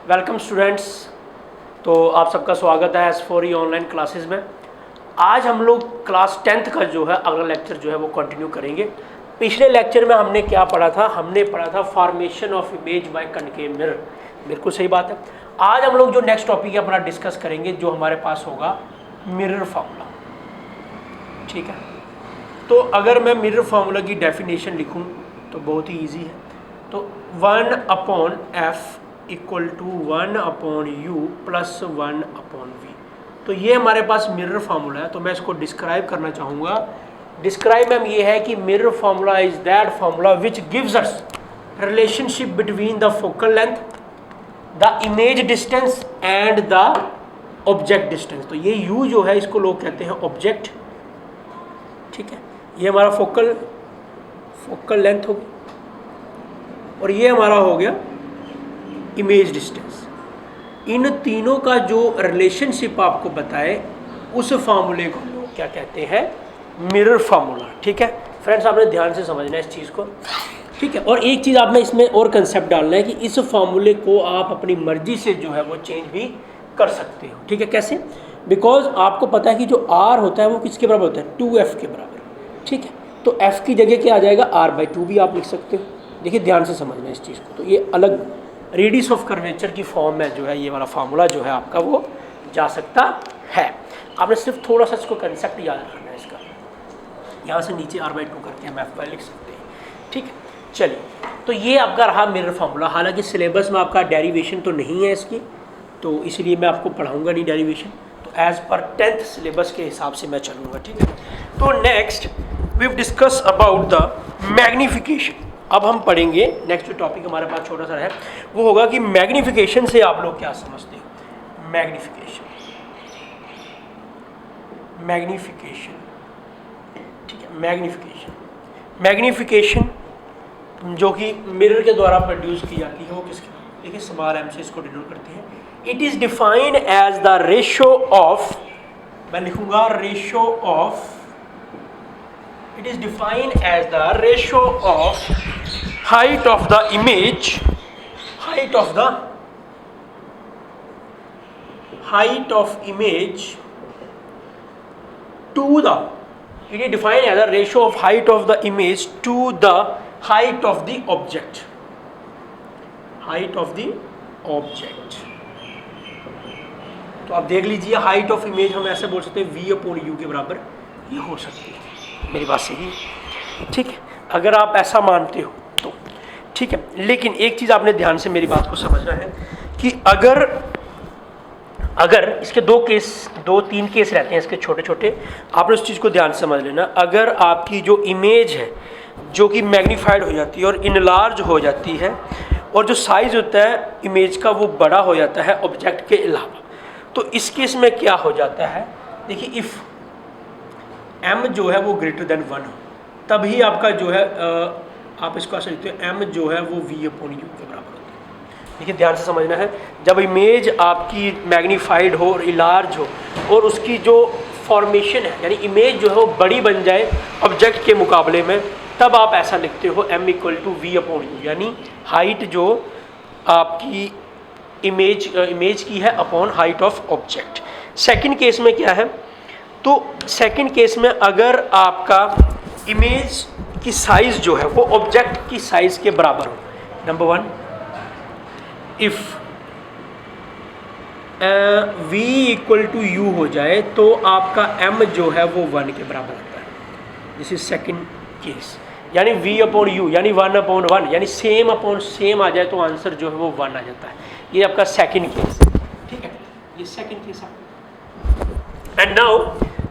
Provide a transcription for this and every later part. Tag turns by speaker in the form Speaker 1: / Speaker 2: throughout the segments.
Speaker 1: Welcome students. तो आप सबका स्वागत है S4E ऑनलाइन क्लासेस में। आज हम लोग क्लास 10th का जो है अगला लेक्चर जो है वो कंटिन्यू करेंगे। पिछले लेक्चर में हमने क्या पढ़ा था? हमने पढ़ा था formation of image by concave mirror. बिल्कुल सही बात है। आज हम लोग जो नेक्स्ट टॉपिक है अपना डिस्कस करेंगे, जो हमारे पास होगा मिरर फार्मूला। ठीक है, तो अगर मैं मिरर फार्मूला की डेफिनेशन लिखूं तो बहुत ही ईजी है। तो 1/f equal to 1/u plus 1/v। तो ये हमारे पास मिरर फार्मूला है। तो मैं इसको डिस्क्राइब करना चाहूँगा। डिस्क्राइब मैम ये है कि mirror formula is that formula which gives us relationship between the focal length, the image distance and the object distance. तो ये u जो है इसको लोग कहते हैं ऑब्जेक्ट। ठीक है, ये हमारा फोकल लेंथ हो गया और ये हमारा हो गया इमेज डिस्टेंस। इन तीनों का जो रिलेशनशिप आपको बताए उस फार्मूले को लोग क्या कहते हैं? Mirror formula. ठीक है फ्रेंड्स, आपने ध्यान से समझना है इस चीज़ को। ठीक है, और एक चीज़ आप में इसमें और कंसेप्ट डालना है कि इस फार्मूले को आप अपनी मर्जी से जो है वो चेंज भी कर सकते हो। ठीक है, कैसे? बिकॉज आपको पता है कि जो r होता है वो किसके बराबर होता है? 2f के बराबर। ठीक है, तो f की जगह क्या आ जाएगा? r/2 भी आप लिख सकते हो। देखिए ध्यान से समझना है इस चीज़ को। तो ये अलग रेडियस ऑफ कर्वेचर की फॉर्म में जो है ये वाला फार्मूला जो है आपका वो जा सकता है। आपने सिर्फ थोड़ा सा इसको कंसेप्ट याद रखना है इसका। यहाँ से नीचे r/2 करके हम f लिख सकते हैं। ठीक है, चलिए, तो ये आपका रहा मिरर फार्मूला। हालांकि सिलेबस में आपका डेरिवेशन तो नहीं है इसकी, तो इसलिए मैं आपको पढ़ाऊँगा नहीं डेरिवेशन। तो एज़ पर 10th सिलेबस के हिसाब से मैं चलूँगा। ठीक है, तो next we discuss about the magnification. अब हम पढ़ेंगे नेक्स्ट जो टॉपिक हमारे पास छोटा सा है वो होगा कि मैग्नीफिकेशन से आप लोग क्या समझते हो? मैग्नीफिकेशन, ठीक है, मैग्नीफिकेशन जो कि मिरर के द्वारा प्रोड्यूस की जाती है वो किसके? देखिए स्मॉल m से इसको डिनोट करते हैं। It is defined as the ratio of, मैं लिखूंगा ratio of, it is defined as the ratio of height of the image to the, it is defined as a ratio of height of the image to the height of the object, तो आप देख लीजिए height of image हम ऐसे बोल सकते हैं v/u के बराबर ये हो सकती है। मेरी बात सही है? ठीक है, अगर आप ऐसा मानते हो तो ठीक है। लेकिन एक चीज़ आपने ध्यान से मेरी बात को समझना है कि अगर इसके दो तीन केस रहते हैं इसके छोटे छोटे, आपने उस चीज़ को ध्यान से समझ लेना। अगर आपकी जो इमेज है जो कि मैग्नीफाइड हो जाती है और इनलार्ज हो जाती है और जो साइज़ होता है इमेज का वो बड़ा हो जाता है ऑब्जेक्ट के अलावा, तो इस केस में क्या हो जाता है? देखिए इफ़ m जो है वो ग्रेटर देन 1 हो तभी आपका जो है आप इसको ऐसे लिखते हो m जो है वो v/u के बराबर होता है। देखिए ध्यान से समझना है, जब इमेज आपकी मैग्नीफाइड हो और इलार्ज हो और उसकी जो फॉर्मेशन है यानी इमेज जो है वो बड़ी बन जाए ऑब्जेक्ट के मुकाबले में, तब आप ऐसा लिखते हो m = v/u, यानी हाइट जो आपकी इमेज की है upon height of object. Second case में क्या है? तो सेकंड केस में अगर आपका इमेज की साइज जो है वो ऑब्जेक्ट की साइज के बराबर हो, नंबर 1, इफ v = u हो जाए तो आपका m जो है वो 1 के बराबर होता है। दिस इज सेकंड केस, यानी v/u यानी 1/1 यानी सेम अपॉन सेम आ जाए तो आंसर जो है वो 1 आ जाता है। ये आपका सेकंड केस है। ठीक है, ये सेकंड केस है। And now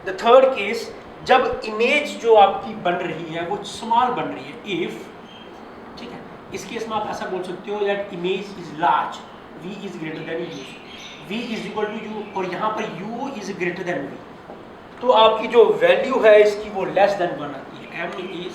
Speaker 1: the third case, जब इमेज जो आपकी बन रही है वो स्मॉल बन रही है, इफ, ठीक है, इस केस में आप ऐसा बोल सकते हो that image is large, v is greater than u, v = u और यहाँ पर u is greater than v, तो आपकी जो वैल्यू है इसकी वो लेस देन 1 आती है, m इज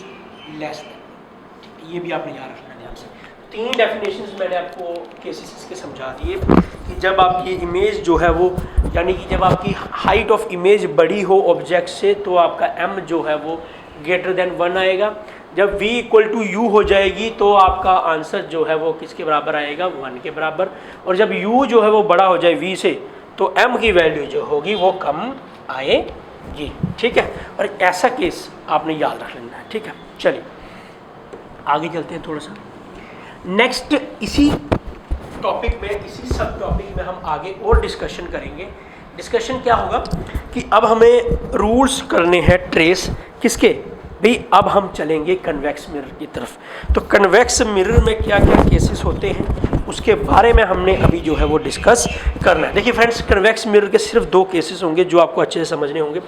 Speaker 1: लेस देन। ये भी आपने याद रखना ध्यान से। 3 डेफिनेशंस मैंने आपको केसेस इसके समझा दिए कि जब आपकी इमेज जो है वो यानी कि जब आपकी हाइट ऑफ इमेज बड़ी हो ऑब्जेक्ट से तो आपका m जो है वो ग्रेटर देन 1 आएगा। जब v इक्वल टू u हो जाएगी तो आपका आंसर जो है वो किसके बराबर आएगा, 1 के बराबर। और जब u जो है वो बड़ा हो जाए v से तो m की वैल्यू जो होगी वो कम आएगी, ठीक है। और ऐसा केस आपने याद रख लेना है, ठीक है। चलिए आगे चलते हैं थोड़ा सा। नेक्स्ट इसी टॉपिक में, इसी सब टॉपिक में हम आगे और डिस्कशन करेंगे। डिस्कशन क्या होगा कि अब हमें रूल्स करने हैं ट्रेस किसके भाई, अब हम चलेंगे कन्वेक्स मिरर की तरफ। तो कन्वेक्स मिरर में क्या क्या केसेस होते हैं उसके बारे में हमने अभी जो है वो डिस्कस करना है। देखिए फ्रेंड्स, कन्वेक्स मिरर के सिर्फ 2 केसेस होंगे जो आपको अच्छे से समझने होंगे।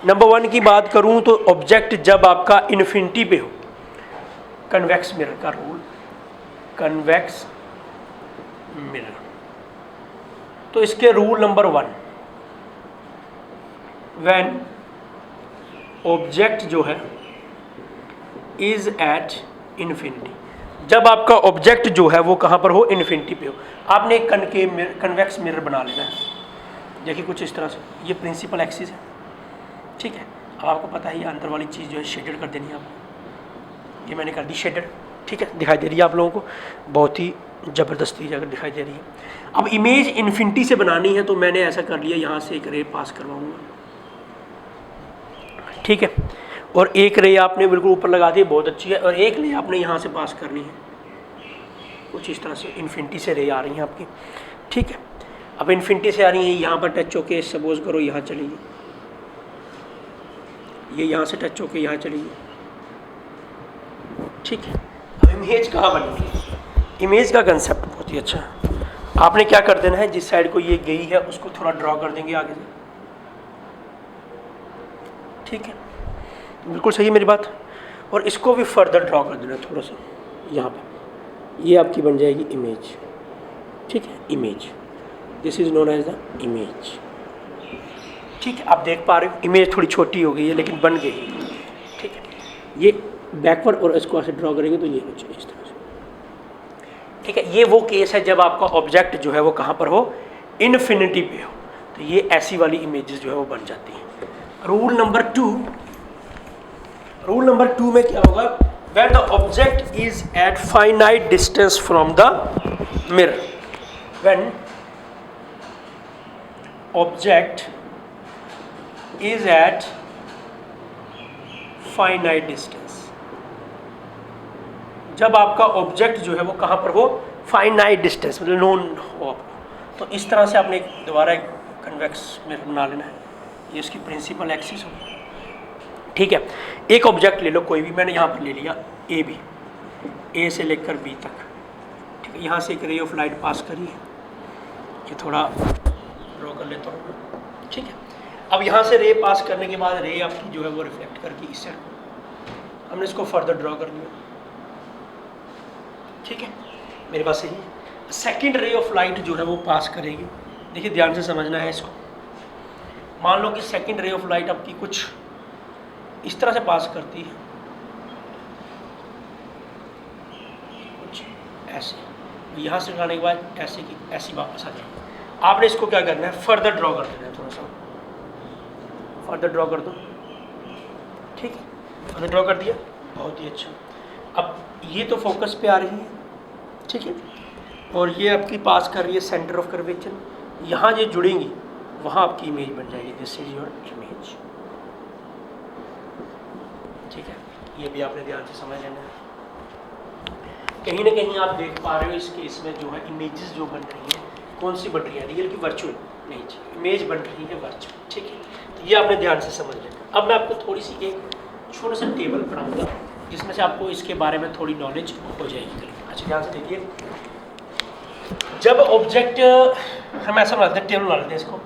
Speaker 1: नंबर 1 की बात करूं तो ऑब्जेक्ट जब आपका इन्फिनिटी पे हो, कन्वेक्स मिरर का रूल, कन्वेक्स मिरर, तो इसके रूल नंबर 1, व्हेन ऑब्जेक्ट जो है इज एट इन्फिनिटी, जब आपका ऑब्जेक्ट जो है वो कहाँ पर हो, इन्फिनिटी पे हो। आपने एक कन्वेक्स मिरर बना लेना है। देखिए कुछ इस तरह से, ये प्रिंसिपल एक्सिस है, ठीक है। अब आपको पता है ये अंदर वाली चीज़ जो है शेडेड कर देनी है आपको, ये मैंने कर दी शेडेड, ठीक है। दिखाई दे रही है आप लोगों को, बहुत ही ज़बरदस्ती अगर दिखाई दे रही है। अब इमेज इन्फिनिटी से बनानी है तो मैंने ऐसा कर लिया, यहाँ से एक रे पास करवाऊँगा, ठीक है। और एक रे आपने बिल्कुल ऊपर लगा दी, बहुत अच्छी है। और एक रे आपने यहाँ से पास करनी है, कुछ इस तरह से इन्फिनिटी से रे आ रही हैं आपकी, ठीक है। अब इन्फिनिटी से आ रही है, यहाँ पर टच होके सपोज करो यहाँ चली, ये यहाँ से टच होके यहाँ चली, ठीक है। अब इमेज कहाँ बनी, इमेज का कंसेप्ट बहुत ही अच्छा है। आपने क्या कर देना है, जिस साइड को ये गई है उसको थोड़ा ड्रॉ कर देंगे आगे से, ठीक है, बिल्कुल सही मेरी बात। और इसको भी फर्दर ड्रॉ कर देना थोड़ा सा यहाँ पे, ये आपकी बन जाएगी इमेज, ठीक है, image, this is known as the image, ठीक है। आप देख पा रहे हो इमेज थोड़ी छोटी हो गई है लेकिन बन गई, ठीक है। ये बैकवर्ड और इसको ऐसे ड्रॉ करेंगे तो ये हो जाए इस तरह से, ठीक है। ये वो केस है जब आपका ऑब्जेक्ट जो है वो कहाँ पर हो, इन्फिनिटी पे हो, तो ये ऐसी वाली इमेजेस जो है वो बन जाती हैं। रूल नंबर 2, रूल नंबर 2 में क्या होगा, when the object is at finite distance from the mirror, when object is at finite distance, जब आपका ऑब्जेक्ट जो है वो कहाँ पर हो, फाइनाइट डिस्टेंस, मतलब नोन हो आपको, तो इस तरह से आपने दोबारा एक कन्वेक्स मिरर बना लेना है। ये इसकी प्रिंसिपल एक्सिस होगी, ठीक है। एक ऑब्जेक्ट ले लो कोई भी, मैंने यहाँ पर ले लिया ए बी, ए से लेकर बी तक, ठीक है। यहाँ से एक रे ऑफ लाइट पास करी है, ये थोड़ा ड्रॉ कर लेता हूँ, ठीक है। अब यहाँ से रे पास करने के बाद रे आपकी जो है वो रिफ्लेक्ट करके इस साइड हमने इसको फर्दर ड्रॉ कर लिया, ठीक है, मेरे पास सही है। सेकेंड रे ऑफ लाइट जो है वो पास करेगी, देखिए ध्यान से समझना है इसको। मान लो कि सेकेंड रे ऑफ लाइट आपकी कुछ इस तरह से पास करती है, कुछ ऐसे, यहाँ से लगाने के बाद ऐसे की ऐसी वापस आ जाएगी। आपने इसको क्या करना है, फर्दर ड्रॉ कर देना है, थोड़ा सा फर्दर ड्रॉ कर दो, ठीक है। फर्दर ड्रॉ कर दिया, बहुत ही अच्छा। अब ये तो फोकस पे आ रही है, ठीक है, और ये आपकी पास कर रही है सेंटर ऑफ कर्वेचर, यहाँ ये जुड़ेंगी वहाँ आपकी इमेज बन जाएगी, दिस इज योर इमेज, ठीक है। ये भी आपने ध्यान से समझ लेना है। कहीं ना कहीं आप देख पा रहे हो इस केस में जो है इमेजेस जो बन रही हैं, कौन सी बन रही है, रियल की वर्चुअल नहीं, इमेज बन रही है वर्चुअल, ठीक है। तो ये आपने ध्यान से समझ लेना। अब मैं आपको थोड़ी सी एक छोटा सा टेबल पढ़ाऊँगा जिसमें से आपको इसके बारे में थोड़ी नॉलेज हो जाएगी। अच्छा ध्यान से देखिए, जब ऑब्जेक्ट, हम ऐसा बनाते हैं, टेबल बना लेते हैं इसको,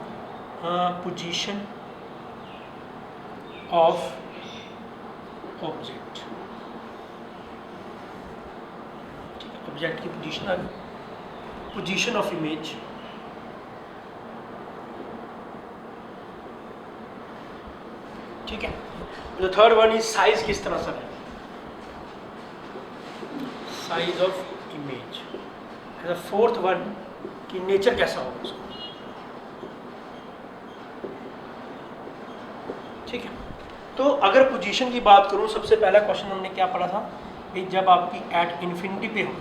Speaker 1: पोजीशन ऑफ ऑब्जेक्ट, ठीक है, ऑब्जेक्ट की पोजीशन आ गई, पोजीशन ऑफ इमेज, ठीक है। The third one is size, किस तरह से है size of image. The fourth one कि नेचर कैसा होगा उसका, ठीक है। तो अगर पोजीशन की बात करूं, सबसे पहला क्वेश्चन हमने क्या पढ़ा था कि जब आपकी एट इन्फिनिटी पे हो,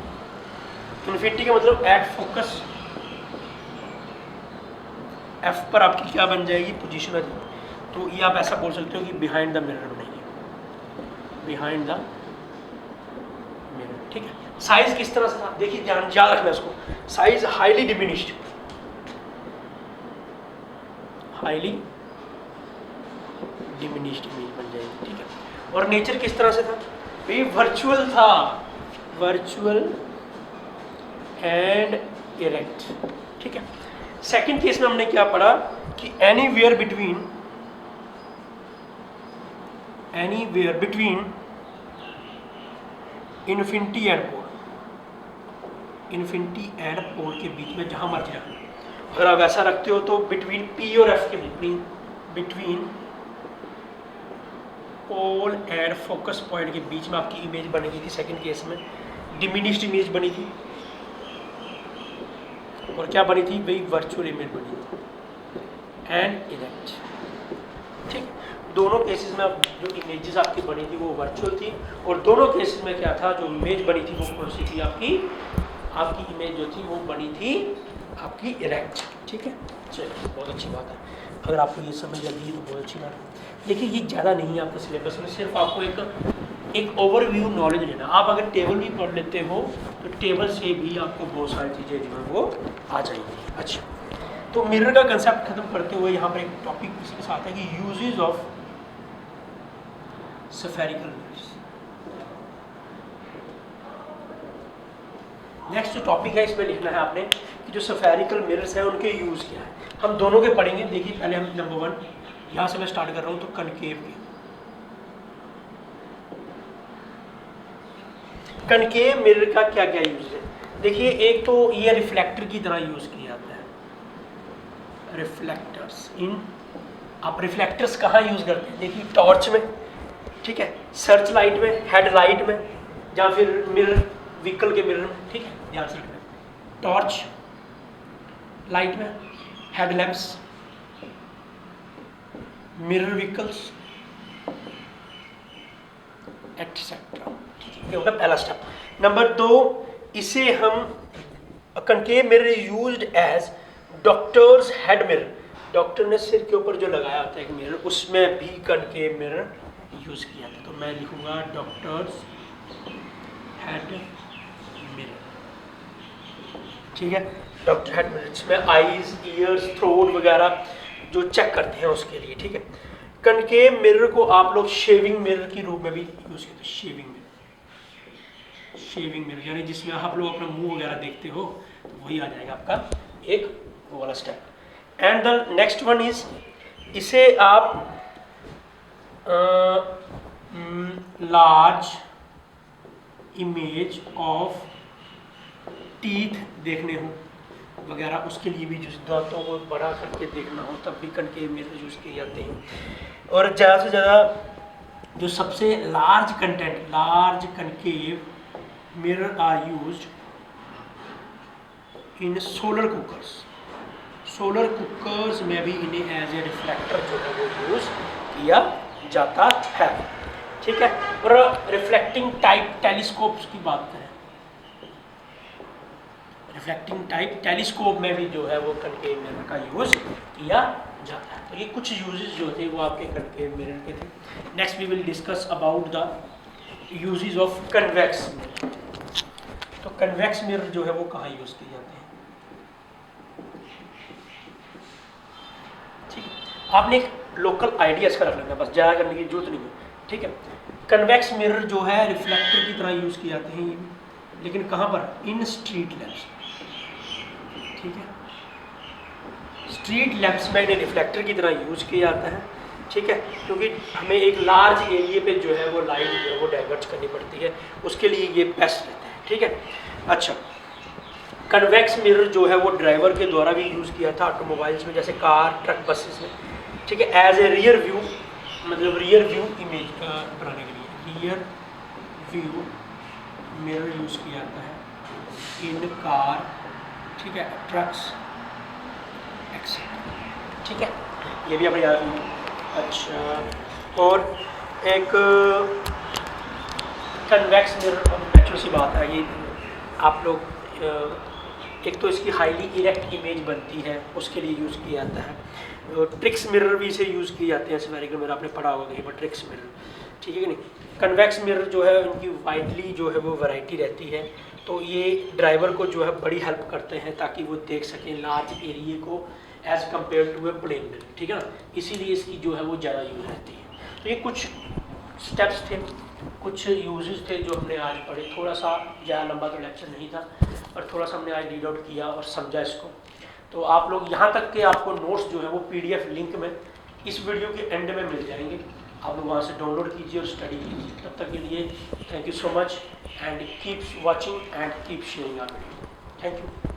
Speaker 1: इन्फिनिटी का मतलब एट फोकस एफ पर आपकी क्या बन जाएगी, पोजीशन आ जाएगी। तो ये आप ऐसा बोल सकते हो कि बिहाइंड द मिरर बनेगी, बिहाइंड द मिरर। ठीक है, साइज किस तरह से था, देखिए ध्यान याद रखना इसको, size highly diminished, highly diminished image बन जाएगी। ठीक है, और नेचर किस तरह से था भाई, वर्चुअल था, वर्चुअल एंड इरेक्ट। ठीक है, सेकंड केस में हमने क्या पढ़ा कि anywhere between infinity and pole, infinity and pole के बीच में जहां मर्जी रखना, अगर आप ऐसा रखते हो तो बिटवीन पी और एफ के between pole and focus point के बीच में आपकी इमेज बनेगी थी। सेकंड केस में डिमिनिश्ड इमेज बनी थी, और क्या बनी थी वही वर्चुअल इमेज बनी थी एंड इरेक्ट। ठीक, दोनों केसेस में अब जो इमेजेस आपकी बनी थी वो वर्चुअल थी, और दोनों केसेस में क्या था, जो इमेज बनी थी वो कौन सी थी, आपकी इमेज जो थी वो बनी थी आपकी इरेक्ट। ठीक है, चलिए बहुत अच्छी बात है, अगर आपको ये समझ लगी तो बहुत अच्छी बात है। देखिए ये ज़्यादा नहीं है आपके सिलेबस में, सिर्फ आपको एक ओवरव्यू नॉलेज लेना। आप अगर टेबल भी पढ़ लेते हो तो टेबल से भी आपको बहुत सारी चीज़ें जो है वो आ जाएंगी। अच्छा, तो मिरर का कंसेप्ट खत्म करते हुए यहाँ पर एक टॉपिक इसके साथ है कि uses of spherical mirrors. Next जो टॉपिक है इसमें लिखना है आपने कि जो स्फेरिकल मिरर्स हैं उनके यूज़ क्या है। हम दोनों के पढ़ेंगे। देखिए पहले हम नंबर 1 यहाँ से मैं स्टार्ट कर रहा हूँ, तो कनकेव के, कनकेव मिरर का क्या क्या यूज है। देखिए एक तो ये रिफ्लेक्टर की तरह यूज किया जाता है, रिफ्लेक्टर्स इन, आप रिफ्लेक्टर्स कहाँ यूज करते हैं, देखिए टॉर्च में, ठीक है, सर्च लाइट में, हेडलाइट में, या फिर मिरर व्हीकल के मिरर में। ठीक है, ध्यान से रखना, टॉर्च लाइट में, हेडलैम्प्स, मिरर व्हीकल्स एटसेट्रा। ये होगा पहला स्टेप। नंबर 2, इसे हम concave mirror used as doctors head mirror. Doctor ने सिर के ऊपर जो लगाया होता है एक मिरर, उसमें भी कनकेव मिरर यूज किया था। तो मैं लिखूंगा डॉक्टर्स हेड मिरर। ठीक है, डॉक्टर हेड मिरर, इसमें आईज, ईयर्स, थ्रोट वगैरह जो चेक करते हैं उसके लिए। ठीक है, कनकेव मिरर को आप लोग शेविंग मिरर के रूप में भी यूज करते हैं। शेविंग मिरर यानी जिसमें आप लोग अपना मुंह वगैरह देखते हो, तो वही आ जाएगा आपका एक वो वाला step. And the next one is, इसे आप लार्ज इमेज ऑफ टीथ देखने हो वगैरह, उसके लिए भी जिस दांतों को बड़ा करके देखना हो तब भी कनकेव मिरर यूज किए जाते हैं। और ज़्यादा से ज़्यादा जो सबसे large content, large concave mirror are used in solar cookers. Solar cookers में भी इन्हें एज ए रिफ्लेक्टर जो है वो यूज किया जाता है। ठीक है, और रिफ्लेक्टिंग टाइप टेलीस्कोप्स की बात करें, रिफ्लेक्टिंग टाइप टेलीस्कोप में भी जो है वो कनकेव मिरर का यूज किया जाता है। तो ये कुछ यूजेस जो थे वो आपके कनकेव मिरर के थे। Next we will discuss about the uses of convex mirror. तो कन्वेक्स मिरर जो है वो कहाँ यूज किए जाते हैं। ठीक है, आपने एक लोकल आइडिया इसका रख लेना, बस ज़्यादा करने की जरूरत नहीं है। ठीक है, कन्वेक्स मिरर जो है रिफ्लेक्टर की तरह यूज किए जाते हैं, लेकिन कहाँ पर, इन स्ट्रीट लैंप्स। ठीक है, स्ट्रीट लैंप्स में इन्हें रिफ्लेक्टर की तरह यूज किया जाता है। ठीक है, क्योंकि हमें एक लार्ज एरिया पे जो है वो लाइट जो है वो डाइवर्ट करनी पड़ती है, उसके लिए ये बेस्ट रहता है। ठीक है, अच्छा, कन्वेक्स मिरर जो है वो ड्राइवर के द्वारा भी यूज़ किया था ऑटोमोबाइल्स में, जैसे कार, ट्रक, बसेस में। ठीक है, एज ए रियर व्यू, मतलब रियर व्यू इमेज बनाने के लिए रियर व्यू मिरर यूज़ किया जाता है इन कार, ठीक है, ट्रक्स एक्सेट्रा। ठीक है, ये भी अपने याद रखिए। अच्छा, और एक कन्वेक्स मिरर, नेचुरल सी बात है ये, आप लोग एक तो इसकी हाईली इरेक्ट इमेज बनती है, उसके लिए यूज़ किया जाता है। ट्रिक्स मिरर भी इसे यूज़ किए जाते हैं, स्फेरिकल मिरर आपने पढ़ा होगा कहीं पर, ट्रिक्स मिरर, ठीक है कि नहीं। कन्वेक्स मिरर जो है उनकी वाइडली जो है वो वैरायटी रहती है, तो ये ड्राइवर को जो है बड़ी हेल्प करते हैं ताकि वो देख सकें लार्ज एरिया को as compare to a plane mirror, ठीक है ना, इसीलिए इसकी जो है वो ज़्यादा यूज़ रहती है। तो ये कुछ स्टेप्स थे, कुछ यूजेस थे जो हमने आज पढ़े। थोड़ा सा ज़्यादा लंबा तो लेक्चर नहीं था, पर थोड़ा सा हमने आज रीड आउट किया और समझा इसको। तो आप लोग यहाँ तक के आपको नोट्स जो है वो PDF लिंक में इस वीडियो के एंड में मिल जाएंगे, आप लोग वहाँ से डाउनलोड कीजिए और स्टडी कीजिए। तब तक के लिए thank you so much and keep watching and keep sharing our video. Thank you.